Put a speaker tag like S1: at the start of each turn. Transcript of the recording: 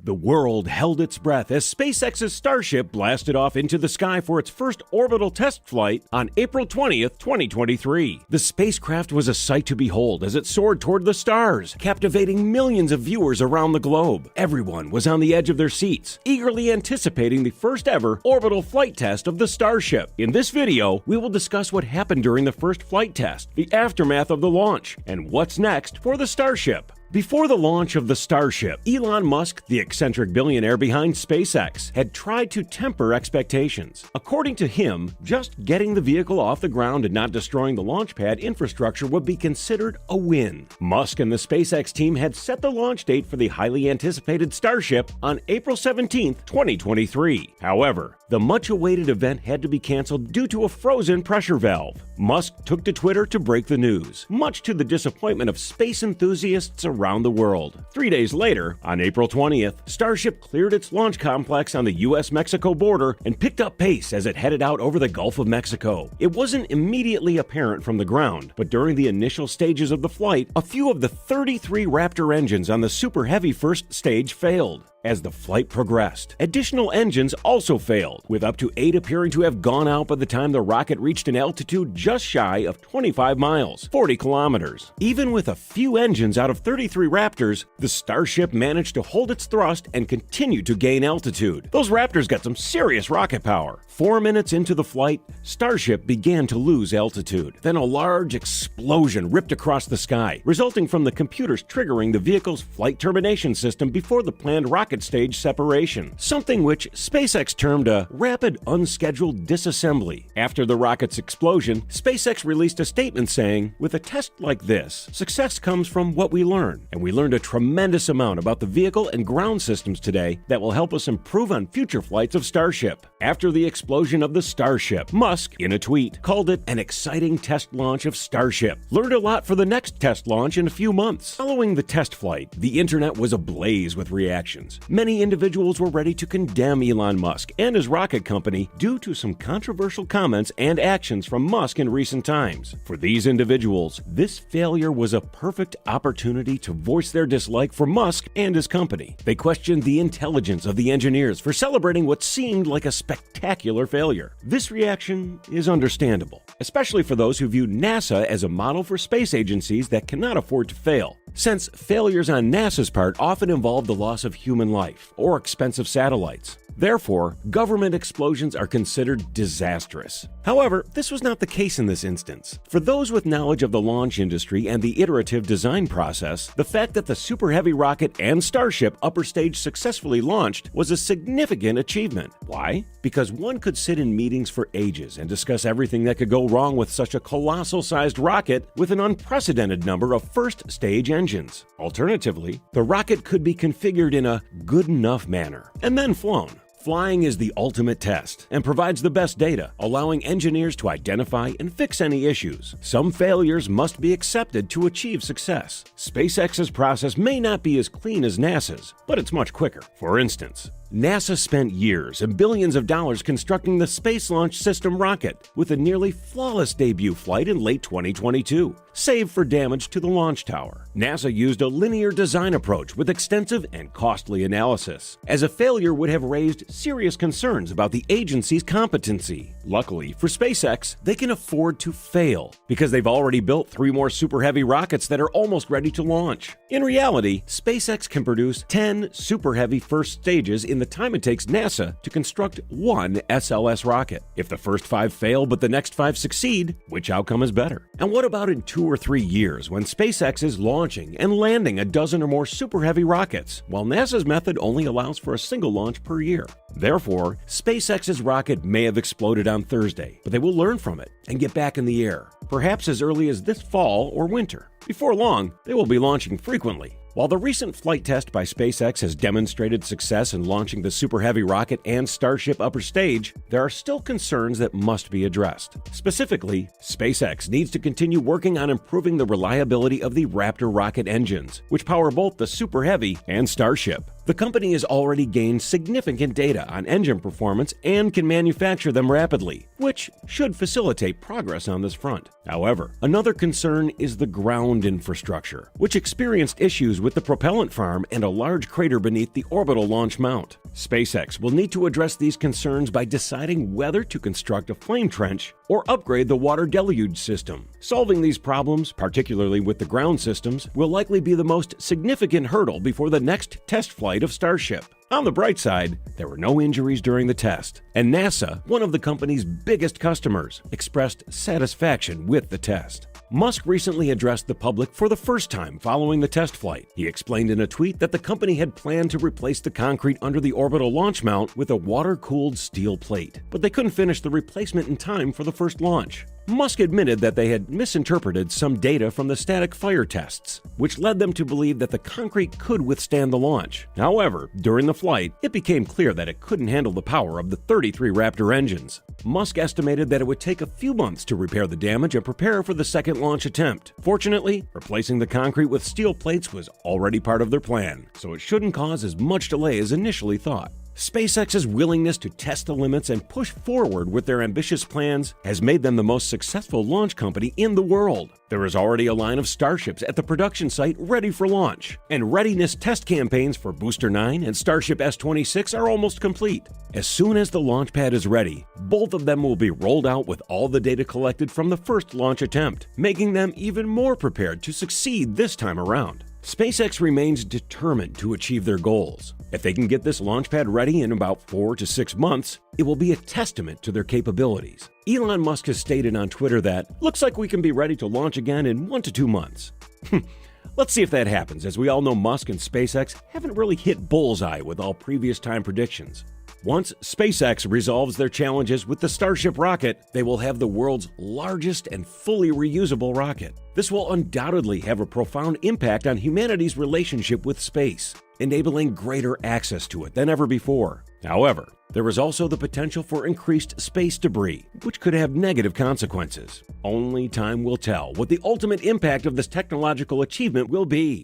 S1: The world held its breath as SpaceX's Starship blasted off into the sky for its first orbital test flight on April 20th, 2023. The spacecraft was a sight to behold as it soared toward the stars, captivating millions of viewers around the globe. Everyone was on the edge of their seats, eagerly anticipating the first ever orbital flight test of the Starship. In this video, we will discuss what happened during the first flight test, the aftermath of the launch, and what's next for the Starship. Before the launch of the Starship, Elon Musk, the eccentric billionaire behind SpaceX, had tried to temper expectations. According to him, just getting the vehicle off the ground and not destroying the launch pad infrastructure would be considered a win. Musk and the SpaceX team had set the launch date for the highly anticipated Starship on April 17, 2023. However, the much-awaited event had to be canceled due to a frozen pressure valve. Musk took to Twitter to break the news, much to the disappointment of space enthusiasts around the world. 3 days later, on April 20th, Starship cleared its launch complex on the US-Mexico border and picked up pace as it headed out over the Gulf of Mexico. It wasn't immediately apparent from the ground, but during the initial stages of the flight, a few of the 33 Raptor engines on the Super Heavy first stage failed. As the flight progressed, additional engines also failed, with up to 8 appearing to have gone out by the time the rocket reached an altitude just shy of 25 miles, 40 kilometers. Even with a few engines out of 33 Raptors, the Starship managed to hold its thrust and continue to gain altitude. Those Raptors got some serious rocket power. 4 minutes into the flight, Starship began to lose altitude. Then a large explosion ripped across the sky, resulting from the computers triggering the vehicle's flight termination system before the planned rocket stage separation, something which SpaceX termed a rapid unscheduled disassembly. After the rocket's explosion, SpaceX released a statement saying, "With a test like this, success comes from what we learn, and we learned a tremendous amount about the vehicle and ground systems today that will help us improve on future flights of Starship." After the explosion of the Starship, Musk, in a tweet, called it an exciting test launch of Starship. Learned a lot for the next test launch in a few months. Following the test flight, the internet was ablaze with reactions. Many individuals were ready to condemn Elon Musk and his rocket company due to some controversial comments and actions from Musk in recent times. For these individuals, this failure was a perfect opportunity to voice their dislike for Musk and his company. They questioned the intelligence of the engineers for celebrating what seemed like a spectacular failure. This reaction is understandable, especially for those who view NASA as a model for space agencies that cannot afford to fail, since failures on NASA's part often involve the loss of human life or expensive satellites. Therefore, government explosions are considered disastrous. However, this was not the case in this instance. For those with knowledge of the launch industry and the iterative design process, the fact that the Super Heavy rocket and Starship upper stage successfully launched was a significant achievement. Why? Because one could sit in meetings for ages and discuss everything that could go wrong with such a colossal-sized rocket with an unprecedented number of first-stage engines. Alternatively, the rocket could be configured in a good enough manner and then flown. Flying is the ultimate test and provides the best data, allowing engineers to identify and fix any issues. Some failures must be accepted to achieve success. SpaceX's process may not be as clean as NASA's, but it's much quicker. For instance, NASA spent years and billions of dollars constructing the Space Launch System rocket with a nearly flawless debut flight in late 2022, save for damage to the launch tower. NASA used a linear design approach with extensive and costly analysis, as a failure would have raised serious concerns about the agency's competency. Luckily for SpaceX, they can afford to fail because they've already built 3 more Super Heavy rockets that are almost ready to launch. In reality, SpaceX can produce 10 Super Heavy first stages in the time it takes NASA to construct one SLS rocket. If the first 5 fail but the next 5 succeed, which outcome is better? And what about in 2 or 3 years when SpaceX is launching and landing a dozen or more Super Heavy rockets, while NASA's method only allows for a single launch per year? Therefore, SpaceX's rocket may have exploded on Thursday, but they will learn from it and get back in the air, perhaps as early as this fall or winter. Before long, they will be launching frequently. While the recent flight test by SpaceX has demonstrated success in launching the Super Heavy rocket and Starship upper stage, there are still concerns that must be addressed. Specifically, SpaceX needs to continue working on improving the reliability of the Raptor rocket engines, which power both the Super Heavy and Starship. The company has already gained significant data on engine performance and can manufacture them rapidly, which should facilitate progress on this front. However, another concern is the ground infrastructure, which experienced issues with the propellant farm and a large crater beneath the orbital launch mount. SpaceX will need to address these concerns by deciding whether to construct a flame trench or upgrade the water deluge system. Solving these problems, particularly with the ground systems, will likely be the most significant hurdle before the next test flight of Starship. On the bright side, there were no injuries during the test, and NASA, one of the company's biggest customers, expressed satisfaction with the test. Musk recently addressed the public for the first time following the test flight. He explained in a tweet that the company had planned to replace the concrete under the orbital launch mount with a water-cooled steel plate, but they couldn't finish the replacement in time for the first launch. Musk admitted that they had misinterpreted some data from the static fire tests, which led them to believe that the concrete could withstand the launch. However, during the flight, it became clear that it couldn't handle the power of the 33 Raptor engines. Musk estimated that it would take a few months to repair the damage and prepare for the second launch attempt. Fortunately, replacing the concrete with steel plates was already part of their plan, so it shouldn't cause as much delay as initially thought. SpaceX's willingness to test the limits and push forward with their ambitious plans has made them the most successful launch company in the world. There is already a line of Starships at the production site ready for launch, and readiness test campaigns for Booster 9 and Starship S-26 are almost complete. As soon as the launch pad is ready, both of them will be rolled out with all the data collected from the first launch attempt, making them even more prepared to succeed this time around. SpaceX remains determined to achieve their goals. If they can get this launch pad ready in about 4 to 6 months, it will be a testament to their capabilities. Elon Musk has stated on Twitter that, "Looks like we can be ready to launch again in 1 to 2 months." Let's see if that happens, as we all know Musk and SpaceX haven't really hit bullseye with all previous time predictions. Once SpaceX resolves their challenges with the Starship rocket, they will have the world's largest and fully reusable rocket. This will undoubtedly have a profound impact on humanity's relationship with space, enabling greater access to it than ever before. However, there is also the potential for increased space debris, which could have negative consequences. Only time will tell what the ultimate impact of this technological achievement will be.